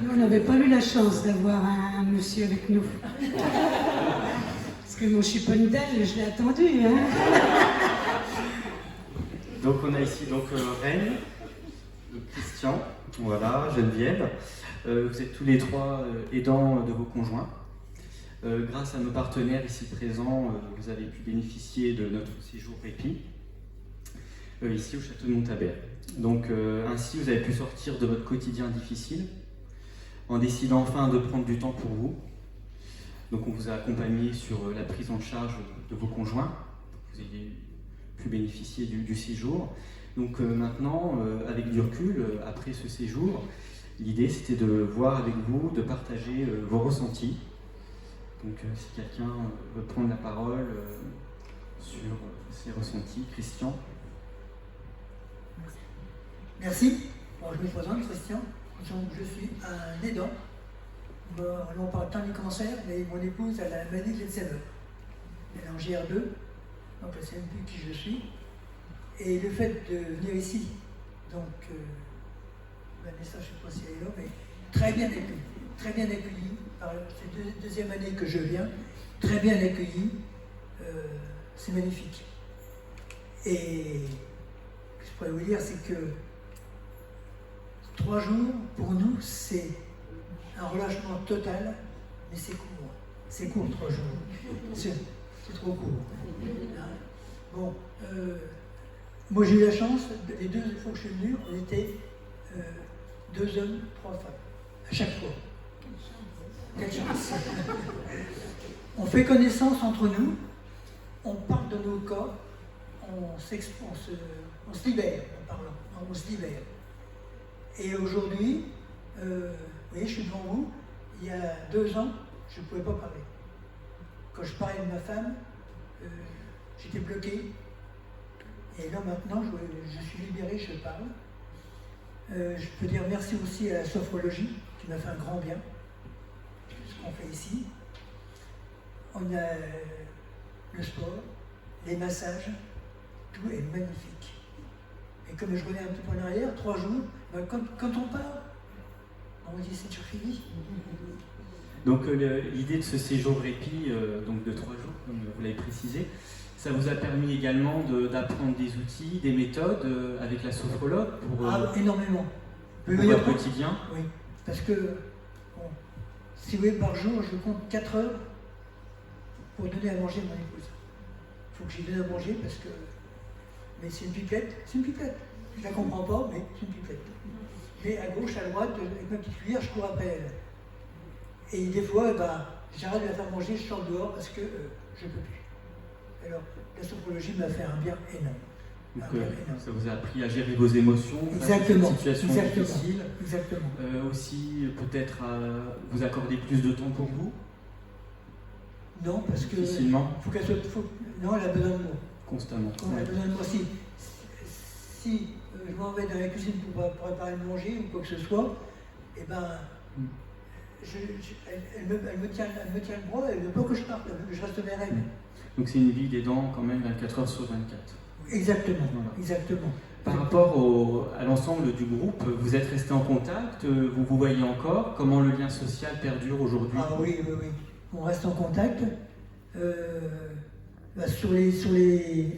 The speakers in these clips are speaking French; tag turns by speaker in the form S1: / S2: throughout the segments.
S1: Nous, on n'avait pas eu la chance d'avoir un monsieur avec nous. Parce que mon chipondel, je l'ai attendu. Hein.
S2: Donc on a ici Reine, Christian, voilà, Geneviève. Vous êtes tous les trois aidants de vos conjoints. Grâce à nos partenaires ici présents, vous avez pu bénéficier de notre séjour répit ici au château de Montabert. Donc ainsi, vous avez pu sortir de votre quotidien difficile en décidant enfin de prendre du temps pour vous. Donc on vous a accompagné sur la prise en charge de vos conjoints, pour que vous ayez pu bénéficier du séjour. Donc maintenant, avec du recul, après ce séjour, l'idée c'était de voir avec vous, de partager vos ressentis. Donc si quelqu'un veut prendre la parole sur ses ressentis, Christian.
S3: Merci. Bon, je me présente, Christian. Donc, je suis un aidant. Bon, on parle tant du cancer, mais mon épouse a la maladie de Alzheimer. Elle est en GR2, donc elle ne sait même plus qui je suis. Et le fait de venir ici, donc, Vanessa, je ne sais pas si elle est là, mais très bien accueillie. C'est la deuxième année que je viens, très bien accueillie. C'est magnifique. Et ce que je pourrais vous dire, c'est que 3 jours, pour nous, c'est un relâchement total, mais c'est court. C'est court, 3 jours. C'est trop court. Bon, moi j'ai eu la chance, les 2 fois que je suis venu, on était 2 hommes, 3 femmes, à chaque fois. Quelle chance. On fait connaissance entre nous, on parle de nos corps, on se libère en parlant, on se libère. Et aujourd'hui, vous voyez, je suis devant vous, il y a 2 ans, je ne pouvais pas parler. Quand je parlais de ma femme, j'étais bloqué. Et là maintenant, je suis libéré, je parle. Je peux dire merci aussi à la sophrologie, qui m'a fait un grand bien, ce qu'on fait ici. On a le sport, les massages, tout est magnifique. Et comme je reviens un petit peu en arrière, 3 jours, ben quand on part, on me dit c'est toujours fini.
S2: Donc l'idée de ce séjour répit donc de 3 jours, comme vous l'avez précisé, ça vous a permis également d'apprendre des outils, des méthodes avec la sophrologue pour,
S3: énormément.
S2: Pour votre quotidien.
S3: Oui, parce que bon, si vous voulez par jour, je compte 4 heures pour donner à manger à mon épouse. Il faut que j'y donne à manger parce que... Mais c'est une pipette, Je ne la comprends pas, mais c'est une pipette. Mais à gauche, à droite, avec ma petite cuillère, je cours après elle. Et des fois, j'arrête de la faire manger, je sors dehors parce que je ne peux plus. Alors, la sophrologie m'a fait un bien énorme.
S2: Donc, ça vous a appris à gérer vos émotions,
S3: exactement,
S2: face à cette situation difficile.
S3: Exactement.
S2: Aussi, peut-être à vous accorder plus de temps pour vous.
S3: Non, parce que...
S2: Difficilement.
S3: Non, elle a besoin de moi.
S2: Constamment.
S3: Elle a besoin de moi. Si je m'en vais dans la cuisine pour préparer le manger ou quoi que ce soit, eh ben, elle me tient le bras, elle veut pas que je parte, elle veut que je reste derrière elle.
S2: Donc c'est une vie d'aidant quand même 24 heures sur 24.
S3: Exactement,
S2: voilà.
S3: Exactement.
S2: Par rapport à l'ensemble du groupe, vous êtes restés en contact, vous vous voyez encore, comment le lien social perdure aujourd'hui?
S3: Ah oui, on reste en contact. Sur les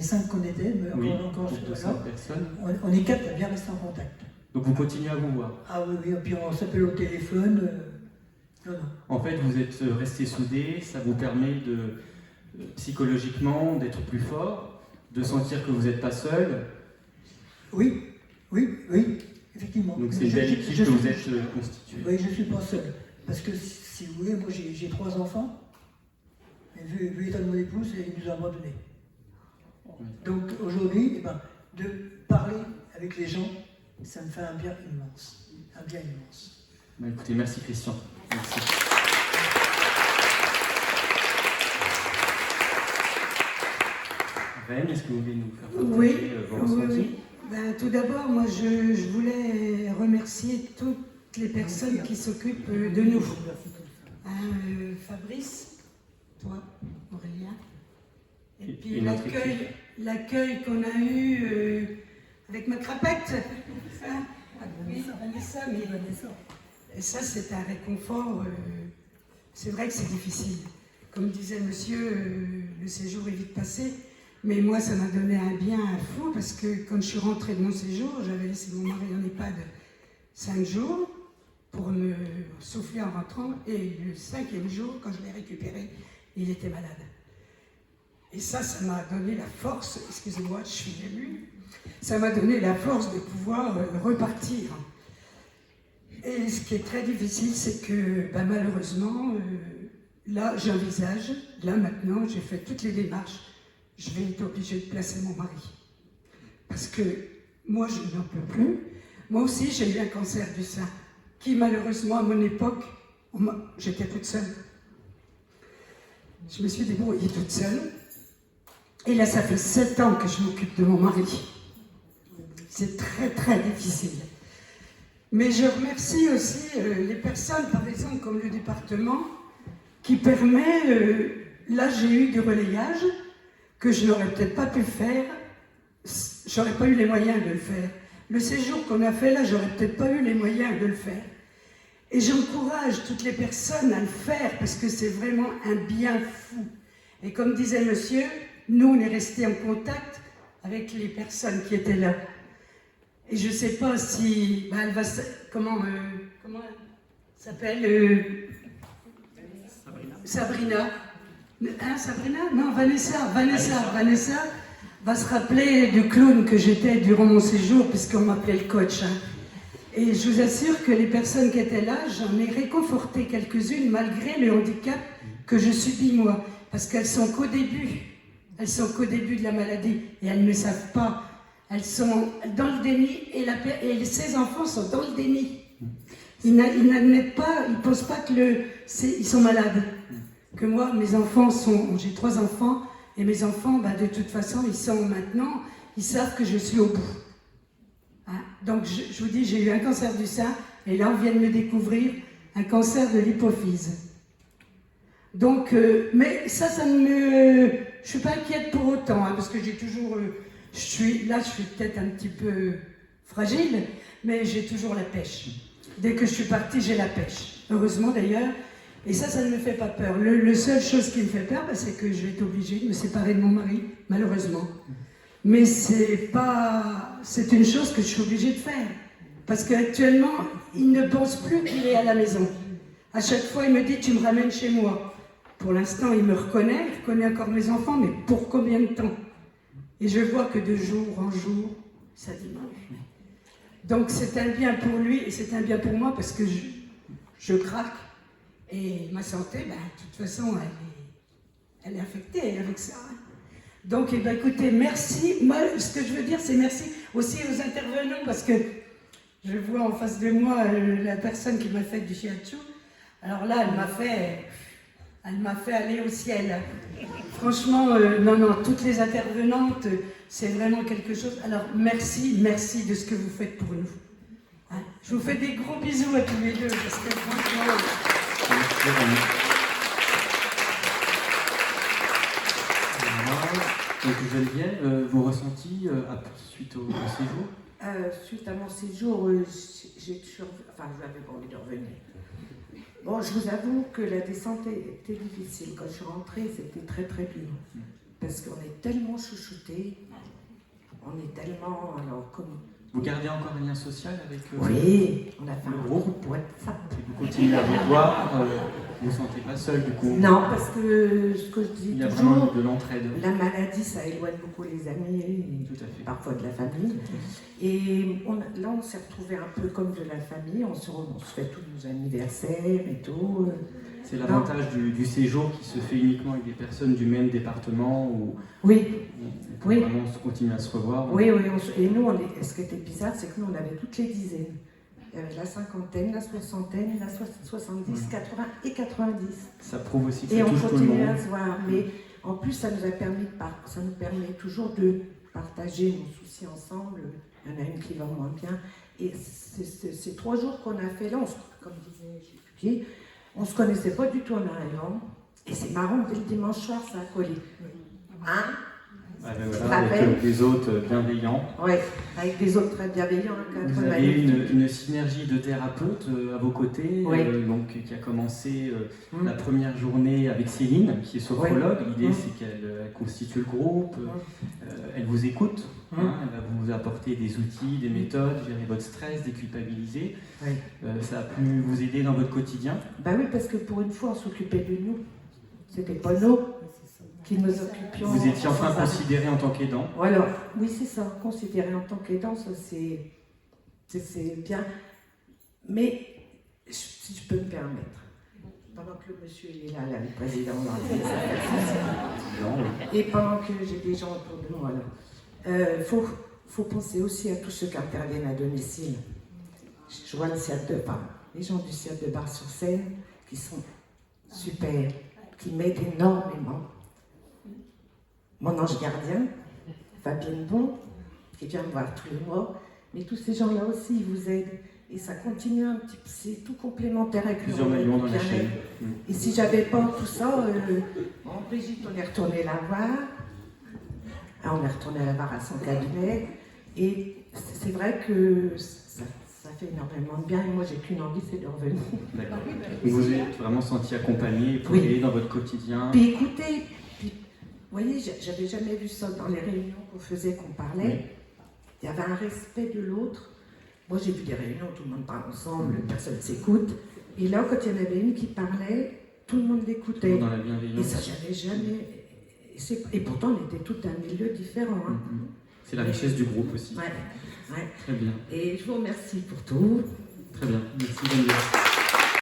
S3: 5 qu'on était, encore
S2: sur personnes.
S3: On est 4 à bien rester en contact.
S2: Donc vous continuez à vous voir?
S3: Ah oui, et puis on s'appelle au téléphone. Non.
S2: En fait, vous êtes restés soudés, ça vous permet psychologiquement d'être plus fort, de sentir que vous n'êtes pas seul.
S3: Oui, effectivement.
S2: Donc c'est une belle équipe que vous êtes constituée.
S3: Oui, je ne suis pas seul. Parce que si vous voulez, moi j'ai 3 enfants. Et vu l'état de mon épouse, il nous a abandonnés. Donc aujourd'hui, de parler avec les gens, ça me fait un bien immense.
S2: Écoutez, merci Christian. Merci. Reine, est-ce que vous voulez nous faire partager vos ressentis?
S1: Tout d'abord, moi je voulais remercier toutes les personnes qui s'occupent de nous. Fabrice, toi, Aurélien, et puis l'accueil qu'on a eu avec ma crapette. Oui, Vanessa, mais Et ça, c'est un réconfort. C'est vrai que c'est difficile. Comme disait monsieur, le séjour est vite passé. Mais moi, ça m'a donné un bien fou parce que quand je suis rentrée de mon séjour, j'avais laissé mon mari en EHPAD 5 jours pour me souffler en rentrant. Et le 5e jour, quand je l'ai récupéré, il était malade. Et ça m'a donné la force, excusez-moi, je suis émue, ça m'a donné la force de pouvoir repartir. Et ce qui est très difficile, c'est que malheureusement, là, j'envisage, là maintenant, j'ai fait toutes les démarches, je vais être obligée de placer mon mari. Parce que moi, je n'en peux plus. Moi aussi, j'ai eu un cancer du sein, qui malheureusement, à mon époque, j'étais toute seule. Je me suis débrouillée toute seule. Et là, ça fait 7 ans que je m'occupe de mon mari. C'est très, très difficile. Mais je remercie aussi les personnes, par exemple, comme le département, qui permet... là, j'ai eu du relayage que je n'aurais peut-être pas pu faire. J'aurais pas eu les moyens de le faire. Le séjour qu'on a fait là, j'aurais peut-être pas eu les moyens de le faire. Et j'encourage toutes les personnes à le faire parce que c'est vraiment un bien fou. Et comme disait monsieur, nous, on est restés en contact avec les personnes qui étaient là. Et je ne sais pas si... elle va... Comment elle s'appelle Sabrina. Hein, Sabrina? Non, Vanessa va se rappeler du clown que j'étais durant mon séjour, puisqu'on m'appelait le coach. Hein. Et je vous assure que les personnes qui étaient là, j'en ai réconforté quelques-unes, malgré le handicap que je subis moi. Parce qu'elles sont qu'au début. Elles sont qu'au début de la maladie. Et elles ne savent pas. Elles sont dans le déni. Et ces enfants sont dans le déni. Ils n'admettent pas, ils ne pensent pas ils sont malades. Que moi, mes enfants j'ai 3 enfants, et mes enfants, de toute façon, ils savent que je suis au bout. Hein? Donc, je vous dis, j'ai eu un cancer du sein, et là, on vient de me découvrir un cancer de l'hypophyse. Donc, mais ça je suis pas inquiète pour autant, hein, parce que j'ai toujours, je suis peut-être un petit peu fragile, mais j'ai toujours la pêche. Dès que je suis partie, j'ai la pêche. Heureusement d'ailleurs. Et ça ne me fait pas peur. La seule chose qui me fait peur, c'est que je vais être obligée de me séparer de mon mari, malheureusement. Mais c'est une chose que je suis obligée de faire. Parce qu'actuellement, il ne pense plus qu'il est à la maison. À chaque fois, il me dit, tu me ramènes chez moi. Pour l'instant, il reconnaît encore mes enfants, mais pour combien de temps? Et je vois que de jour en jour, ça diminue. Donc c'est un bien pour lui et c'est un bien pour moi parce que je craque. Et ma santé, de toute façon, elle est affectée avec ça. Donc, écoutez, merci. Moi, ce que je veux dire, c'est merci aussi aux intervenants, parce que je vois en face de moi la personne qui m'a fait du shiatsu. Alors là, elle m'a fait aller au ciel. Franchement, non, toutes les intervenantes, c'est vraiment quelque chose. Alors, merci de ce que vous faites pour nous. Hein? Je vous fais des gros bisous à tous les deux, parce que franchement...
S2: Donc Geneviève, vos ressentis suite au séjour?
S4: Suite à mon séjour, j'ai toujours... Enfin, je n'avais pas envie de revenir. Bon, je vous avoue que la descente était difficile. Quand je suis rentrée, c'était très très dur. Parce qu'on est tellement chouchoutés, on est tellement... Alors, comme...
S2: Vous gardez encore un lien social avec
S4: Oui, on a fait un groupe WhatsApp.
S2: Et vous continuez à vous voir, vous ne vous sentez pas seul du coup?
S4: Non, parce que ce que je dis
S2: il y a
S4: toujours,
S2: vraiment de l'entraide.
S4: La maladie, ça éloigne beaucoup les amis et
S2: tout à fait.
S4: Parfois de la famille. Et là, on s'est retrouvés un peu comme de la famille, on se fait tous nos anniversaires et tout.
S2: C'est l'avantage du séjour qui se fait uniquement avec des personnes du même département où
S4: oui.
S2: on peut vraiment continuer à se revoir.
S4: Oui, et nous, ce qui était bizarre, c'est que nous, on avait toutes les dizaines. Il y avait la cinquantaine, la soixantaine, la 70, 80 et 90.
S2: Ça prouve aussi que ça
S4: touche tout le monde. Et on continuait à se voir. Mais en plus, ça nous permet toujours de partager nos soucis ensemble. Il y en a une qui va moins bien. Et ces 3 jours qu'on a fait là, comme disait Julie, on ne se connaissait pas du tout en arrivant. Et c'est marrant, dès le dimanche soir, ça a collé. Hein?
S2: Ah, ben voilà, avec des hôtes bienveillants.
S4: Oui, avec des autres très bienveillants.
S2: Vous avez une synergie de thérapeutes à vos côtés,
S4: Oui.
S2: donc, qui a commencé la première journée avec Céline, qui est sophrologue. L'idée, c'est qu'elle constitue le groupe, elle vous écoute, elle va vous apporter des outils, des méthodes, gérer votre stress, déculpabiliser.
S4: Oui.
S2: Ça a pu vous aider dans votre quotidien?
S4: Ben oui, parce que pour une fois, on s'occupait de nous. C'était pas nous qui nous occupions.
S2: Vous étiez enfin considéré en tant qu'aidant?
S4: Voilà, oui, c'est ça. Considéré en tant qu'aidant, ça c'est bien. Mais si je peux me permettre, pendant que le monsieur il est là, le président, et pendant que j'ai des gens autour de moi, faut penser aussi à tous ceux qui interviennent à domicile. Je vois les gens du Ciel de Bar-sur-Seine qui sont super, qui m'aident énormément. Mon ange gardien, Fabienne Bon, qui vient me voir tous les mois, mais tous ces gens-là aussi, ils vous aident. Et ça continue un petit peu, c'est tout complémentaire avec
S2: plusieurs maillons dans la chaîne.
S4: Et si j'avais pas tout ça, Brigitte, on est retourné la voir. On est retourné la voir à son cabinet. Et c'est vrai que ça fait énormément de bien. Et moi, j'ai qu'une envie, c'est de revenir.
S2: D'accord. Vous vous êtes vraiment senti accompagné, épaulé dans votre quotidien?
S4: Puis écoutez, vous voyez, j'avais jamais vu ça dans les réunions qu'on faisait, qu'on parlait.
S2: Oui.
S4: Il y avait un respect de l'autre. Moi, j'ai vu des réunions où tout le monde parle ensemble, personne s'écoute. Et là, quand il y en avait une qui parlait, tout le monde l'écoutait.
S2: Dans la bienveillance.
S4: Et ça, j'avais jamais. Et pourtant, on était tout un milieu différent. Hein.
S2: C'est la richesse du groupe aussi.
S4: Ouais.
S2: Très bien.
S4: Et je vous remercie pour tout.
S2: Très bien. Merci Geneviève.